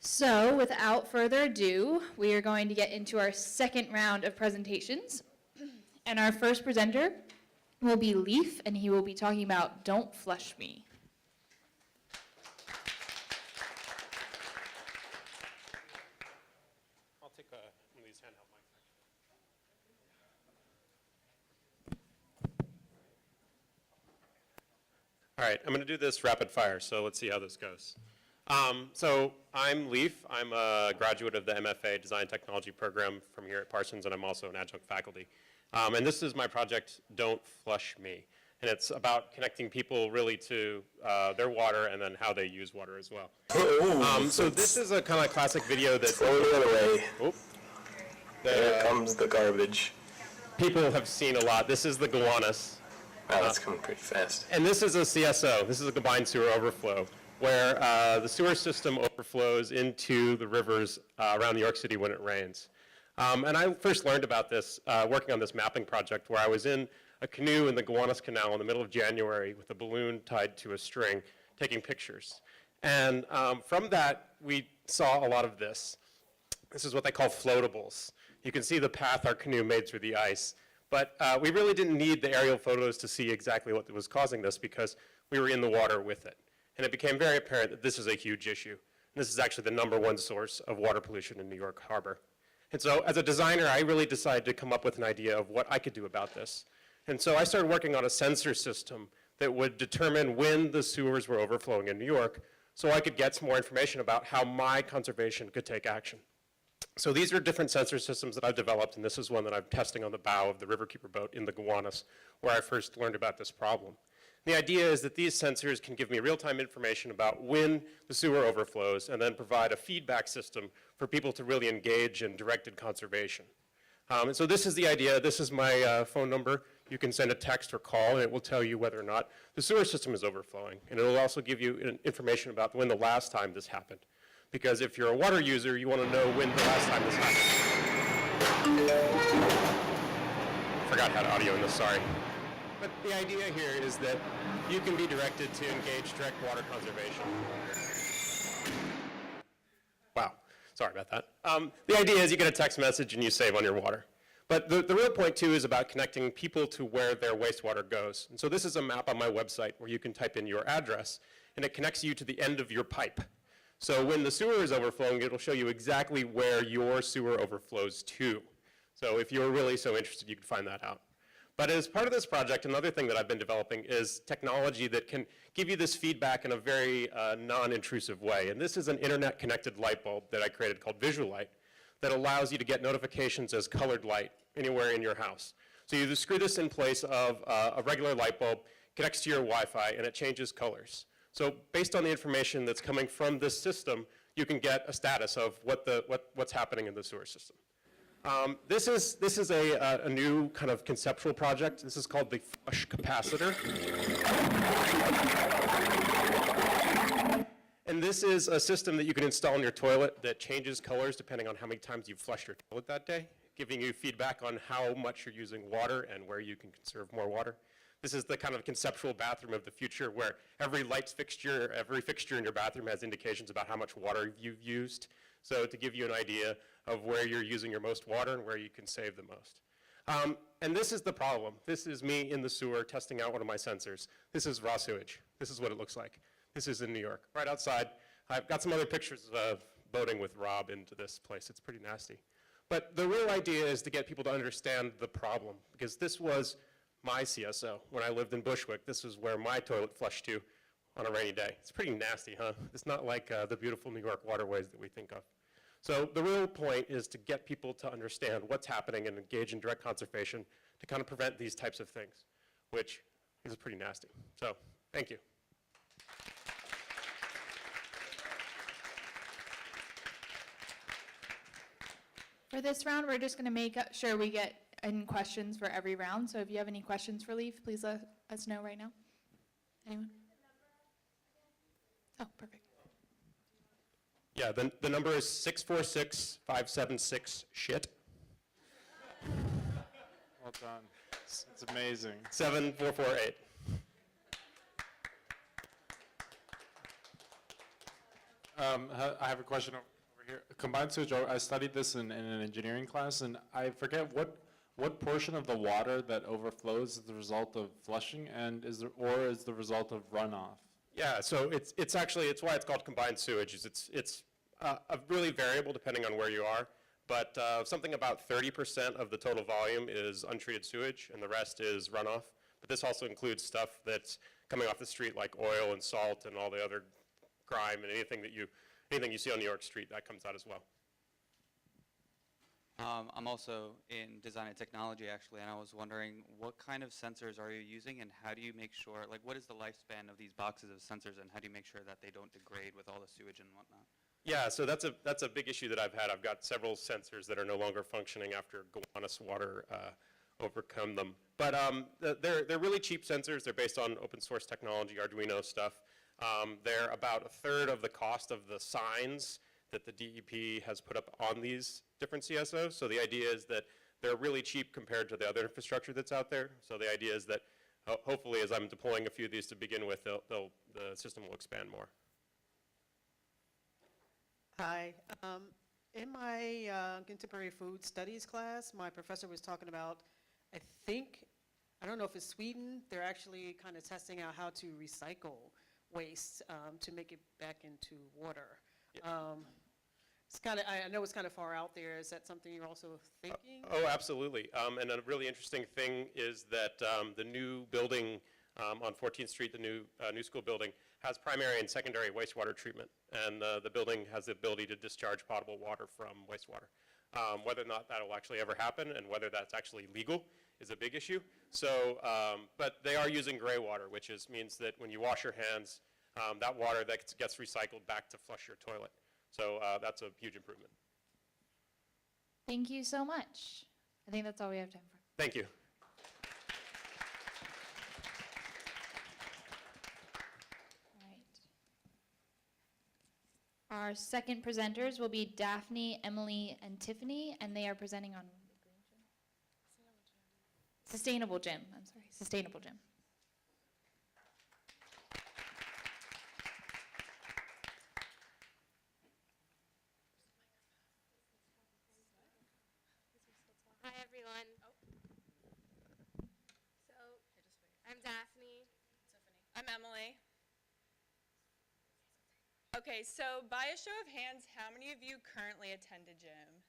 So without further ado, we are going to get into our second round of presentations. And our first presenter will be Leaf, and he will be talking about Don't Flush Me. I'll take one of these handheld mics. All right, I'm going to do this rapid fire, so let's see how this goes. So I'm Leaf. I'm a graduate of the MFA Design Technology program from here at Parsons, and I'm also an adjunct faculty. And this is my project, Don't Flush Me. And it's about connecting people really to their water and then how they use water as well. So this is a kind of classic video that... Throw it away. Oh, There comes the garbage. people have seen a lot. This is the Gowanus. Wow, that's coming pretty fast. And this is a CSO. This is a combined sewer overflow, where the sewer system overflows into the rivers around New York City when it rains. And I first learned about this working on this mapping project, where I was in a canoe in the Gowanus Canal in the middle of January with a balloon tied to a string, taking pictures. And from that, we saw a lot of this. This is what they call floatables. You can see the path our canoe made through the ice. But we really didn't need the aerial photos to see exactly what was causing this, because we were in the water with it. And it became very apparent that this is a huge issue. And this is actually the #1 source of water pollution in New York Harbor. And so as a designer, I really decided to come up with an idea of what I could do about this. And so I started working on a sensor system that would determine when the sewers were overflowing in New York, so I could get some more information about how my conservation could take action. So these are different sensor systems that I've developed, and this is one that I'm testing on the bow of the Riverkeeper boat in the Gowanus, where I first learned about this problem. The idea is that these sensors can give me real-time information about when the sewer overflows, and then provide a feedback system for people to really engage in directed conservation. And so this is the idea. This is my phone number. You can send a text or call, and it will tell you whether or not the sewer system is overflowing. And it will also give you information about when the last time this happened. Because if you're a water user, you want to know when the last time this happened. Forgot how to audio in this, sorry. But the idea here is that you can be directed to engage direct water conservation. Wow, sorry about that. The idea is you get a text message and you save on your water. But the real point, too, is about connecting people to where their wastewater goes. And so this is a map on my website where you can type in your address, and it connects you to the end of your pipe. So when the sewer is overflowing, it'll show you exactly where your sewer overflows to. So if you're really so interested, you can find that out. But as part of this project, another thing that I've been developing is technology that can give you this feedback in a very non-intrusive way. And this is an internet-connected light bulb that I created called Visual Light that allows you to get notifications as colored light anywhere in your house. So you just screw this in place of a regular light bulb, connects to your Wi-Fi, and it changes colors. So based on the information that's coming from this system, you can get a status of what's happening in the sewer system. This is a new kind of conceptual project. This is called the flush capacitor. And this is a system that you can install in your toilet that changes colors depending on how many times you've flushed your toilet that day, giving you feedback on how much you're using water and where you can conserve more water. This is the kind of conceptual bathroom of the future where every fixture in your bathroom has indications about how much water you've used. So to give you an idea of where you're using your most water and where you can save the most. And this is the problem. This is me in the sewer testing out one of my sensors. This is raw sewage. This is what it looks like. This is in New York, right outside. I've got some other pictures of boating with Rob into this place. It's pretty nasty. But the real idea is to get people to understand the problem, because this was my CSO. When I lived in Bushwick, this is where my toilet flushed to on a rainy day. It's pretty nasty, huh? It's not like the beautiful New York waterways that we think of. So the real point is to get people to understand what's happening and engage in direct conservation to kind of prevent these types of things, which is pretty nasty. So thank you. For this round, we're just going to make sure we get in questions for every round. So if you have any questions for Leaf, please let us know right now. Anyone? Oh, perfect. Yeah, the number is 646-576-SHIT. Well done. It's amazing. 7448. I have a question. Over here, combined sewage, I studied this in an engineering class, and I forget what portion of the water that overflows is the result of flushing, and is the result of runoff? Yeah, so it's actually, it's why it's called combined sewage, is it's really variable depending on where you are, but something about 30% of the total volume is untreated sewage, and the rest is runoff. But this also includes stuff that's coming off the street, like oil and salt and all the other grime and anything you see on New York Street, that comes out as well. I'm also in design and technology, actually, and I was wondering, what kind of sensors are you using, and how do you make sure, like, what is the lifespan of these boxes of sensors, and how do you make sure that they don't degrade with all the sewage and whatnot? Yeah, so that's a big issue that I've had. I've got several sensors that are no longer functioning after Gowanus water overcome them. But they're really cheap sensors. They're based on open source technology, Arduino stuff. They're about a third of the cost of the signs that the DEP has put up on these different CSOs. So the idea is that they're really cheap compared to the other infrastructure that's out there. So the idea is that hopefully, as I'm deploying a few of these to begin with, the system will expand more. Hi. In my contemporary food studies class, my professor was talking about, I don't know if it's Sweden, they're actually kind of testing out how to recycle waste to make it back into water. It's kind of, I know it's kind of far out there. Is that something you're also thinking? Oh, absolutely. And a really interesting thing is that the new building on 14th Street, the new school building, has primary and secondary wastewater treatment. And the building has the ability to discharge potable water from wastewater. Whether or not that will actually ever happen and whether that's actually legal is a big issue. So, but they are using gray water, which means that when you wash your hands, that water that gets recycled back to flush your toilet. So that's a huge improvement. Thank you so much. I think that's all we have time for. Thank you. All right. Our second presenters will be Daphne, Emily, and Tiffany, and they are presenting on Sustainable Gym. I'm sorry, Sustainable Gym. Hi, everyone. So, I'm Daphne. I'm Emily. Okay, so by a show of hands, how many of you currently attend a gym?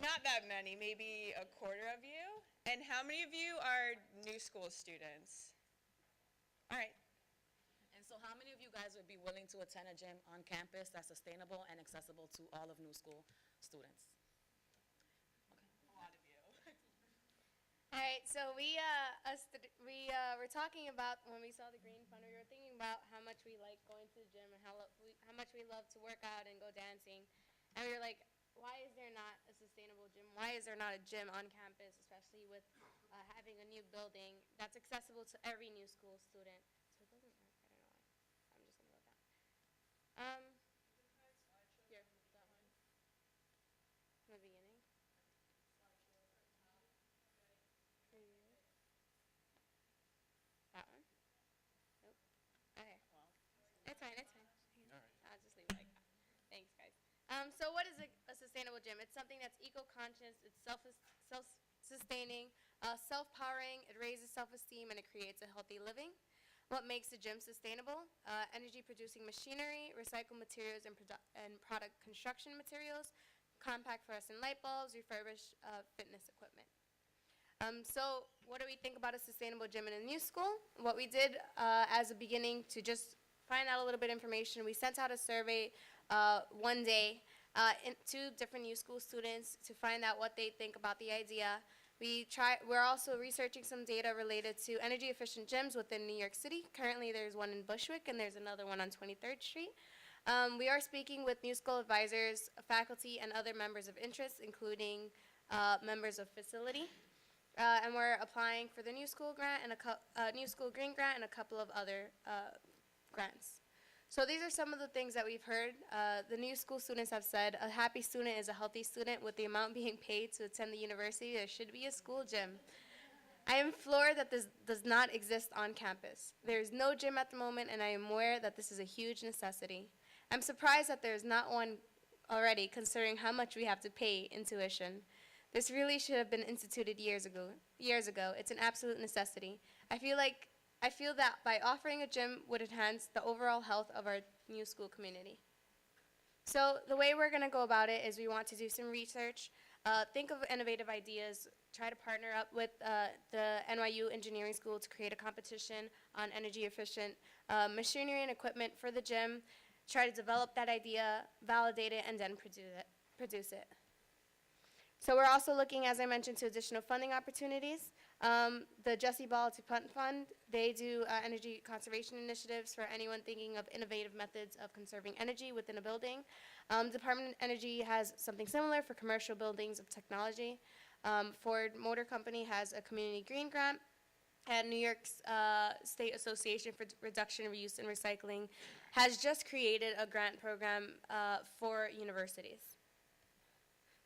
Not that many, maybe a quarter of you. And how many of you are new school students? All right. And so how many of you guys would be willing to attend a gym on campus that's sustainable and accessible to all of new school students? A lot of you. All right, so we were talking about, when we saw the green fund, we were thinking about how much we like going to the gym and how much we love to work out and go dancing. And we were like, why is there not a sustainable gym? Why is there not a gym on campus, especially with having a new building that's accessible to every new school student? So it doesn't work. I don't know why. I'm just going to go down. Here, that one. From the beginning. Preview. That one? Nope. Okay. It's fine, it's fine. I'll just leave it like that. Thanks, guys. So what is a sustainable gym? It's something that's eco-conscious, it's self-sustaining, self-powering, it raises self-esteem, and it creates a healthy living. What makes a gym sustainable? Energy-producing machinery, recycled materials and product construction materials, compact fluorescent light bulbs, refurbished fitness equipment. So what do we think about a sustainable gym in a new school? What we did as a beginning to just find out a little bit of information, we sent out a survey one day to different new school students to find out what they think about the idea. We're also researching some data related to energy efficient gyms within New York City. Currently there's one in Bushwick and there's another one on 23rd Street. We are speaking with new school advisors, faculty, and other members of interest, including members of facility. And we're applying for the New School Grant and New School Green Grant and a couple of other grants. So these are some of the things that we've heard. The new school students have said, a happy student is a healthy student. With the amount being paid to attend the university, there should be a school gym. I am floored that this does not exist on campus. There is no gym at the moment, and I am aware that this is a huge necessity. I'm surprised that there's not one already, considering how much we have to pay in tuition. This really should have been instituted years ago. It's an absolute necessity. I feel that by offering a gym would enhance the overall health of our new school community. So the way we're going to go about it is we want to do some research, think of innovative ideas, try to partner up with the NYU Engineering School to create a competition on energy efficient machinery and equipment for the gym, try to develop that idea, validate it, and then produce it. So we're also looking, as I mentioned, to additional funding opportunities. The Jesse Ball to Punt Fund, they do energy conservation initiatives for anyone thinking of innovative methods of conserving energy within a building. Department of Energy has something similar for commercial buildings of technology. Ford Motor Company has a community green grant, and New York's State Association for Reduction, Reuse, and Recycling has just created a grant program for universities.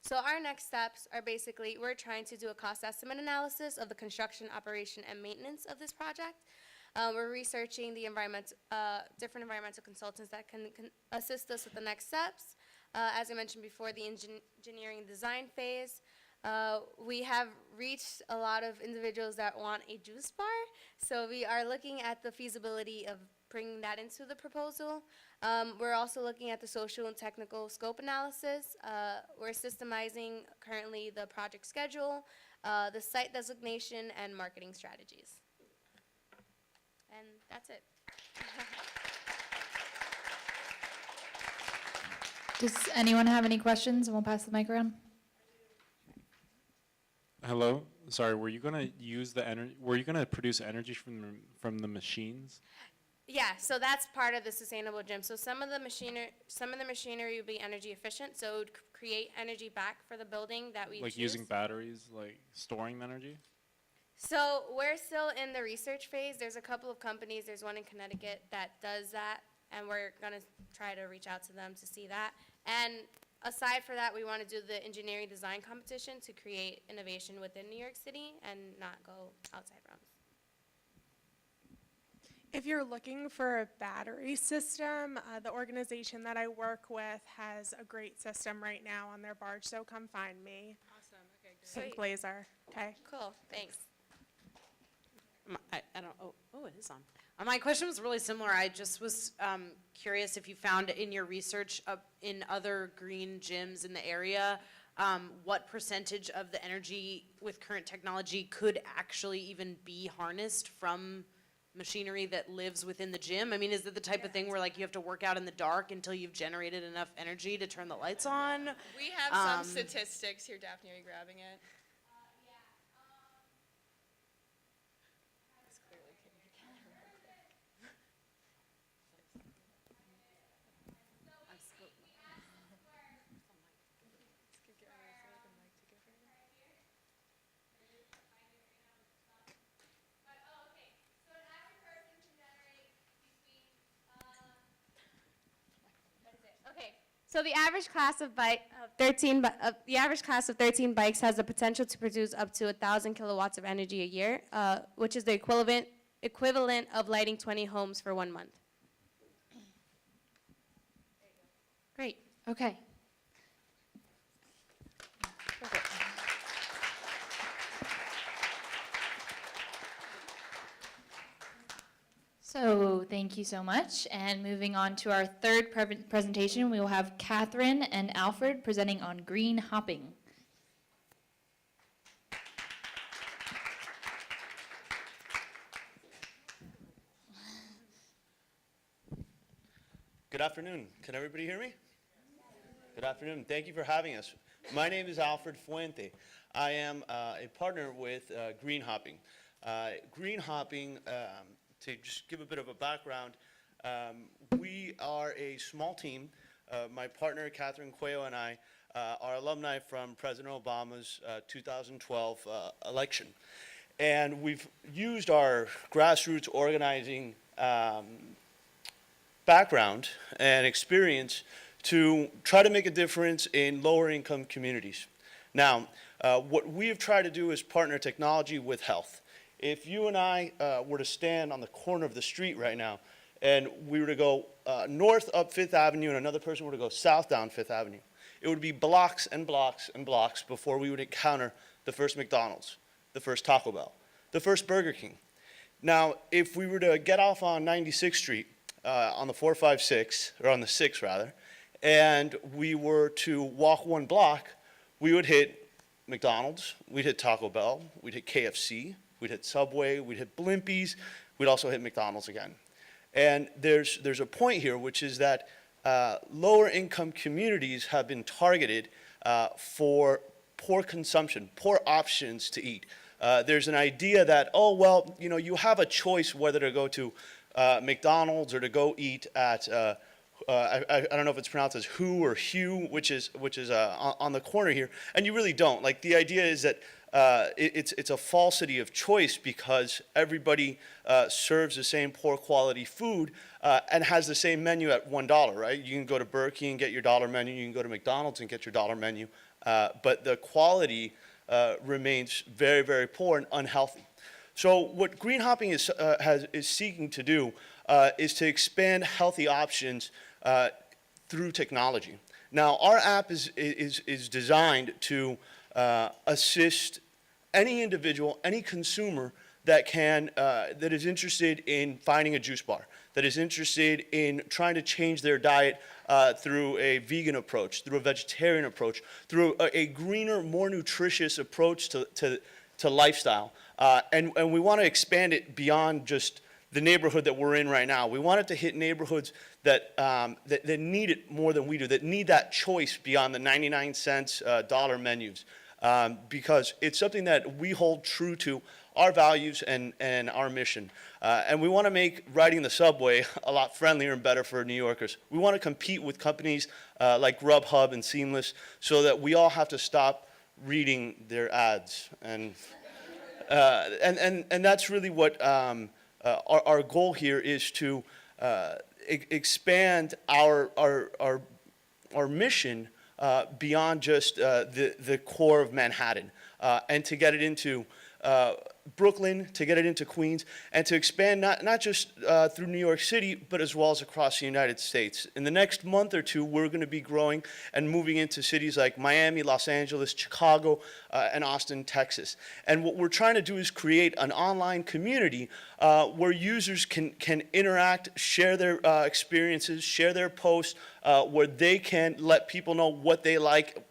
So our next steps are basically, we're trying to do a cost estimate analysis of the construction, operation, and maintenance of this project. We're researching the different environmental consultants that can assist us with the next steps. As I mentioned before, the engineering design phase. We have reached a lot of individuals that want a juice bar, so we are looking at the feasibility of bringing that into the proposal. We're also looking at the social and technical scope analysis. We're systemizing currently the project schedule, the site designation, and marketing strategies. And that's it. Does anyone have any questions? And we'll pass the mic around. Hello, sorry, were you gonna use the energy, were you gonna produce energy from the machines? Yeah, so that's part of the sustainable gym. So some of the machinery will be energy efficient, so it would create energy back for the building that we Like choose. using batteries, like storing the energy? So we're still in the research phase. There's a couple of companies, there's one in Connecticut that does that, and we're gonna try to reach out to them to see that. And aside for that, we want to do the engineering design competition to create innovation within New York City and not go outside realms. If you're looking for a battery system, the organization that I work with has a great system right now on their barge, so come find me. Awesome, okay, great. Pink Blazer, okay? Cool, thanks. I don't, oh, it is on. My question was really similar. I just was curious if you found in your research in other green gyms in the area, what percentage of the energy with current technology could actually even be harnessed from machinery that lives within the gym? I mean, is it the type of thing where like you have to work out in the dark until you've generated enough energy to turn the lights on? We have some statistics here. Daphne, are you grabbing it? Okay, so the average class of 13 bikes has the potential to produce up to 1,000 kilowatts of energy a year, which is the equivalent of lighting 20 homes for 1 month. Great, okay. So thank you so much. And moving on to our third presentation, we will have Catherine and Alfred presenting on green hopping. Good afternoon. Can everybody hear me? Good afternoon. Thank you for having us. My name is Alfred Fuente. I am a partner with Green Hopping. Green Hopping, to just give a bit of a background, we are a small team. My partner, Catherine Cuello, and I are alumni from President Obama's 2012 election. And we've used our grassroots organizing background and experience to try to make a difference in lower income communities. Now, what we have tried to do is partner technology with health. If you and I were to stand on the corner of the street right now and we were to go north up Fifth Avenue and another person were to go south down Fifth Avenue, it would be blocks and blocks and blocks before we would encounter the first McDonald's, the first Taco Bell, the first Burger King. Now, if we were to get off on 96th Street, on the 456, or on the 6 rather, and we were to walk one block, we would hit McDonald's, we'd hit Taco Bell, we'd hit KFC, we'd hit Subway, we'd hit Blimpies, we'd also hit McDonald's again. And there's a point here, which is that lower income communities have been targeted for poor consumption, poor options to eat. There's an idea that, oh, well, you know, you have a choice whether to go to McDonald's or to go eat at, I don't know if it's pronounced as Who or Hugh, which is on the corner here, and you really don't. Like, the idea is that it's a falsity of choice because everybody serves the same poor quality food and has the same menu at $1, right? You can go to Burger King and get your $1 menu, you can go to McDonald's and get your $1 menu, but the quality remains very, very poor and unhealthy. So what green hopping is seeking to do is to expand healthy options through technology. Now, our app is designed to assist any individual, any consumer that is interested in finding a juice bar, that is interested in trying to change their diet through a vegan approach, through a vegetarian approach, through a greener, more nutritious approach to lifestyle. And we want to expand it beyond just the neighborhood that we're in right now. We want it to hit neighborhoods that need it more than we do, that need that choice beyond the 99-cent dollar menus, because it's something that we hold true to our values and our mission. And we want to make riding the subway a lot friendlier and better for New Yorkers. We want to compete with companies like Grubhub and Seamless so that we all have to stop reading their ads. And that's really what our goal here is, to expand our mission beyond just the core of Manhattan, and to get it into Brooklyn, to get it into Queens, and to expand not just through New York City, but as well as across the United States. In the next month or two, we're going to be growing and moving into cities like Miami, Los Angeles, Chicago, and Austin, Texas. And what we're trying to do is create an online community where users can interact, share their experiences, share their posts, where they can let people know what they like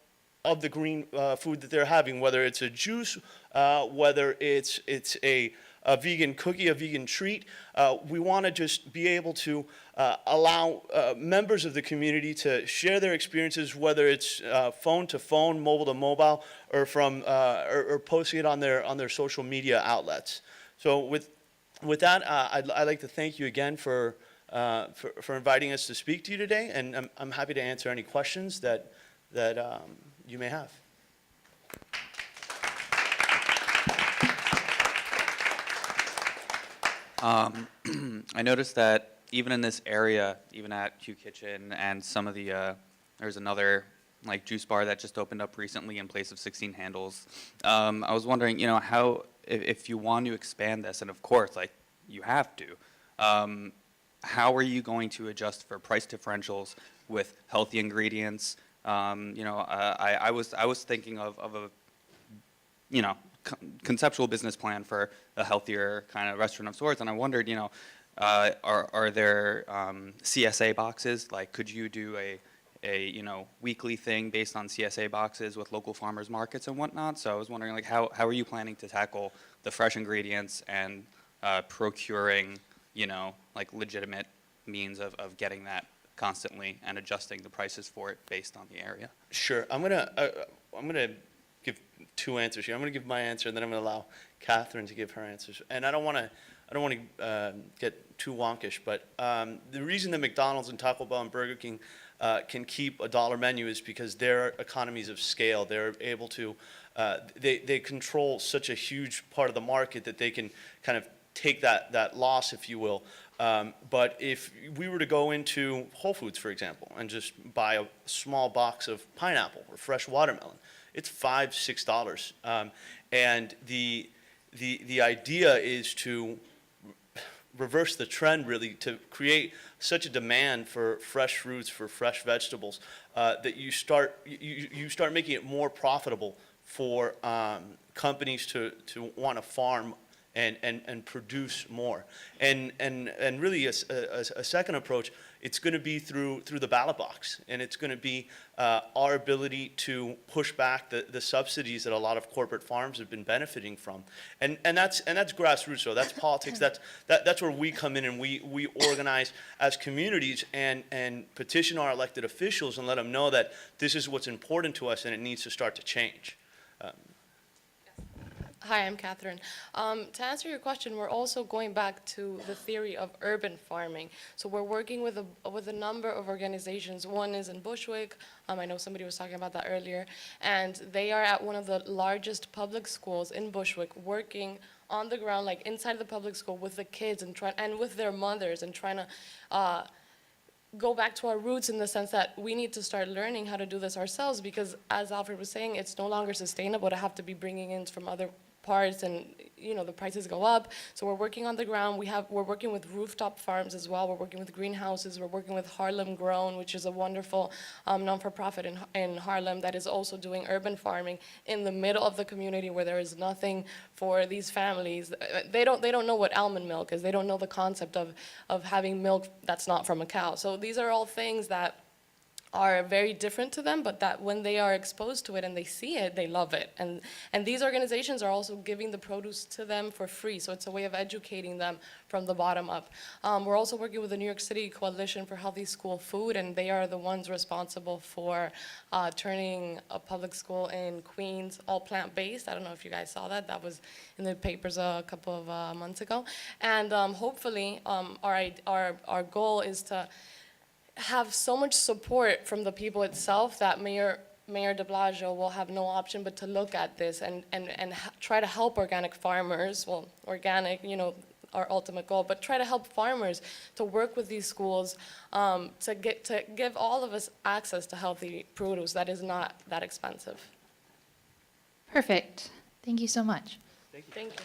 of the green food that they're having, whether it's a juice, whether it's a vegan cookie, a vegan treat. We want to just be able to allow members of the community to share their experiences, whether it's phone to phone, mobile to mobile, or or posting it on their social media outlets. So with that, I'd like to thank you again for inviting us to speak to you today, and I'm happy to answer any questions that you may have. I noticed that even in this area, even at Q Kitchen and some of the, there's another like juice bar that just opened up recently in place of 16 Handles. I was wondering, you know, how, if you want to expand this, and of course, like, you have to, how are you going to adjust for price differentials with healthy ingredients? You know, I was thinking of a, you know, conceptual business plan for a healthier kind of restaurant of sorts, and I wondered, you know, are there CSA boxes? Like, could you do a you know, weekly thing based on CSA boxes with local farmers markets and whatnot? So I was wondering, like, how are you planning to tackle the fresh ingredients and procuring, you know, like legitimate means of getting that constantly and adjusting the prices for it based on the area? Sure. I'm gonna give two answers here. I'm gonna give my answer, and then I'm gonna allow Catherine to give her answers. And I don't want to get too wonkish, but the reason that McDonald's and Taco Bell and Burger King can keep a dollar menu is because they're economies of scale. They're able to, they control such a huge part of the market that they can kind of take that loss, if you will. But if we were to go into Whole Foods, for example, and just buy a small box of pineapple or fresh watermelon, it's $5, $6. And the idea is to reverse the trend really to create such a demand for fresh fruits, for fresh vegetables, that you start making it more profitable for companies to want to farm and produce more. And really a second approach, it's going to be through the ballot box, and it's going to be our ability to push back the subsidies that a lot of corporate farms have been benefiting from, and that's grassroots. So that's politics. That's where we come in, and we organize as communities and petition our elected officials and let them know that this is what's important to us and it needs to start to change. Hi, I'm Catherine. To answer your question, we're also going back to the theory of urban farming. So we're working with a number of organizations. One is in Bushwick. I know somebody was talking about that earlier. And they are at one of the largest public schools in Bushwick, working on the ground, like inside the public school with the kids and with their mothers, and trying to go back to our roots in the sense that we need to start learning how to do this ourselves, because as Alfred was saying, it's no longer sustainable to have to be bringing in from other parts, and the prices go up. So we're working on the ground. We're working with rooftop farms as well. We're working with greenhouses. We're working with Harlem Grown, which is a wonderful non-for-profit in Harlem that is also doing urban farming in the middle of the community where there is nothing for these families. They don't know what almond milk is. They don't know the concept of having milk that's not from a cow. So these are all things that are very different to them, but that when they are exposed to it and they see it, they love it. And these organizations are also giving the produce to them for free, so it's a way of educating them from the bottom up. We're also working with the New York City Coalition for Healthy School Food, and they are the ones responsible for turning a public school in Queens all plant-based. I don't know if you guys saw that. That was in the papers a couple of months ago. And hopefully our goal is to have so much support from the people itself that Mayor de Blasio will have no option but to look at this and try to help organic farmers, well, organic, our ultimate goal, but try to help farmers to work with these schools to give all of us access to healthy produce that is not that expensive. Perfect. Thank you so much. Thank you.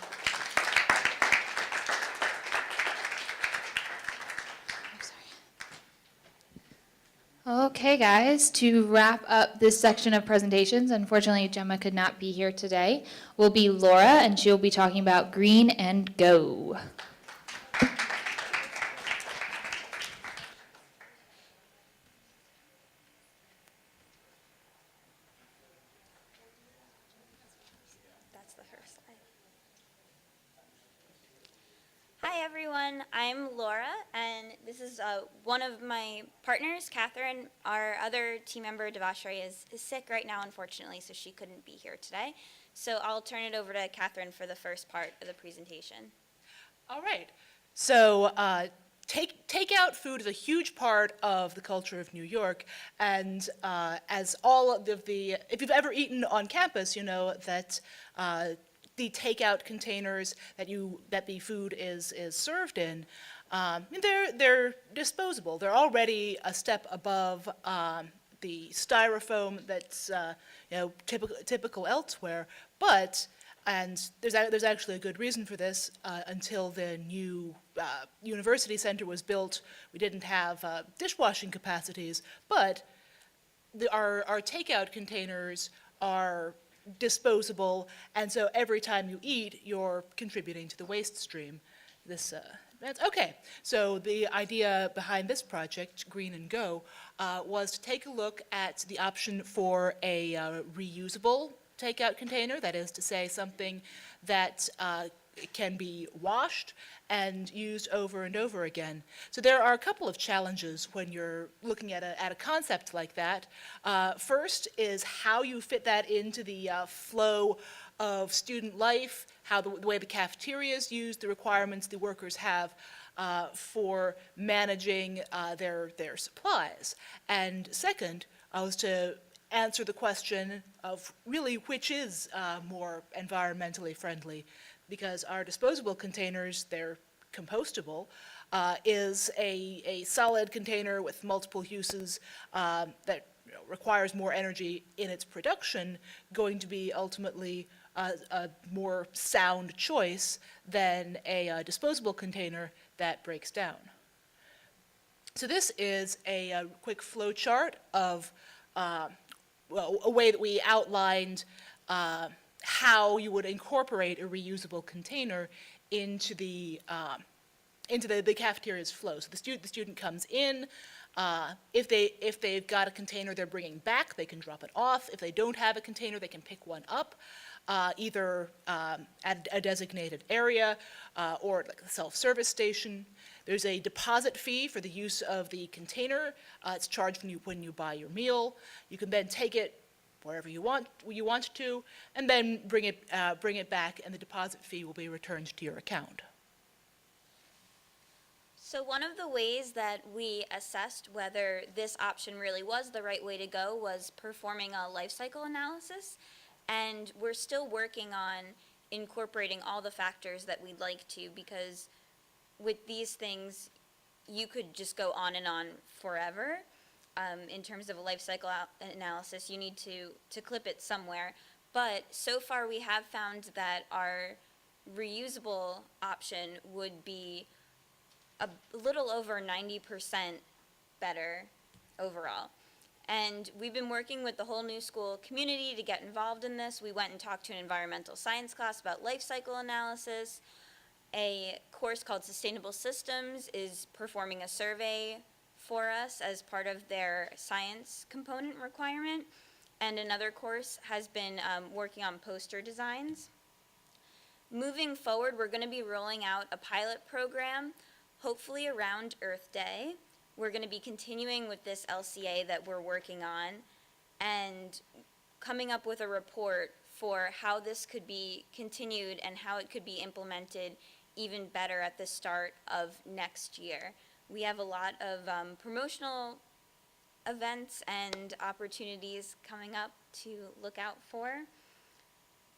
Okay, guys, to wrap up this section of presentations, unfortunately Gemma could not be here today, will be Laura, and she'll be talking about Green and Go. That's the first slide. Hi everyone, I'm Laura, and this is one of my partners, Catherine. Our other team member, Devashri, is sick right now, unfortunately, so she couldn't be here today. So I'll turn it over to Catherine for the first part of the presentation. All right. So takeout food is a huge part of the culture of New York, and as all of if you've ever eaten on campus, you know that the takeout containers that the food is served in, they're disposable. They're already a step above the styrofoam that's typical elsewhere. But there's actually a good reason for this. Until the new university center was built, we didn't have dishwashing capacities, but our takeout containers are disposable, and so every time you eat, you're contributing to the waste stream. That's okay. So the idea behind this project, Green and Go, was to take a look at the option for a reusable takeout container, that is to say something that can be washed and used over and over again. So there are a couple of challenges when you're looking at a concept like that. First is how you fit that into the flow of student life, how the way the cafeteria is used, the requirements the workers have for managing their supplies. And second was to answer the question of really which is more environmentally friendly, because our disposable containers, they're compostable, is a solid container with multiple uses that requires more energy in its production going to be ultimately a more sound choice than a disposable container that breaks down. So this is a quick flow chart of well, a way that we outlined how you would incorporate a reusable container into the cafeteria's flow. So the student comes in. If they've got a container they're bringing back, they can drop it off. If they don't have a container, they can pick one up, either at a designated area or like a self-service station. There's a deposit fee for the use of the container. It's charged when you buy your meal. You can then take it wherever you want to, and then bring it back, and the deposit fee will be returned to your account. So one of the ways that we assessed whether this option really was the right way to go was performing a life cycle analysis, and we're still working on incorporating all the factors that we'd like to, because with these things, you could just go on and on forever. In terms of a life cycle analysis, you need to clip it somewhere. But so far we have found that our reusable option would be a little over 90% better overall. And we've been working with the whole New School community to get involved in this. We went and talked to an environmental science class about life cycle analysis. A course called Sustainable Systems is performing a survey for us as part of their science component requirement. And another course has been working on poster designs. Moving forward, we're going to be rolling out a pilot program, hopefully around Earth Day. We're going to be continuing with this LCA that we're working on and coming up with a report for how this could be continued and how it could be implemented even better at the start of next year. We have a lot of promotional events and opportunities coming up to look out for.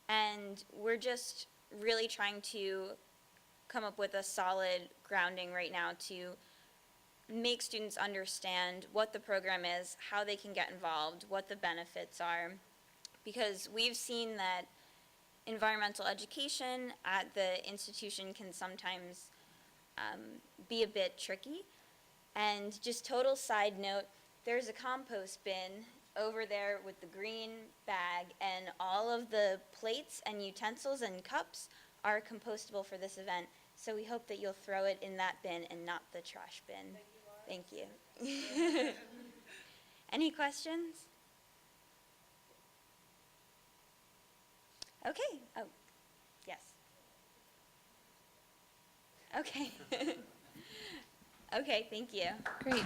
And we're just really trying to come up with a solid grounding right now to make students understand what the program is, how they can get involved, what the benefits are. Because we've seen that environmental education at the institution can sometimes be a bit tricky. And just total side note, there's a compost bin over there with the green bag, and all of the plates and utensils and cups are compostable for this event. So we hope that you'll throw it in that bin and not the trash bin. Thank you. Any questions? Okay. Oh, yes. Okay. Okay, thank you. Great.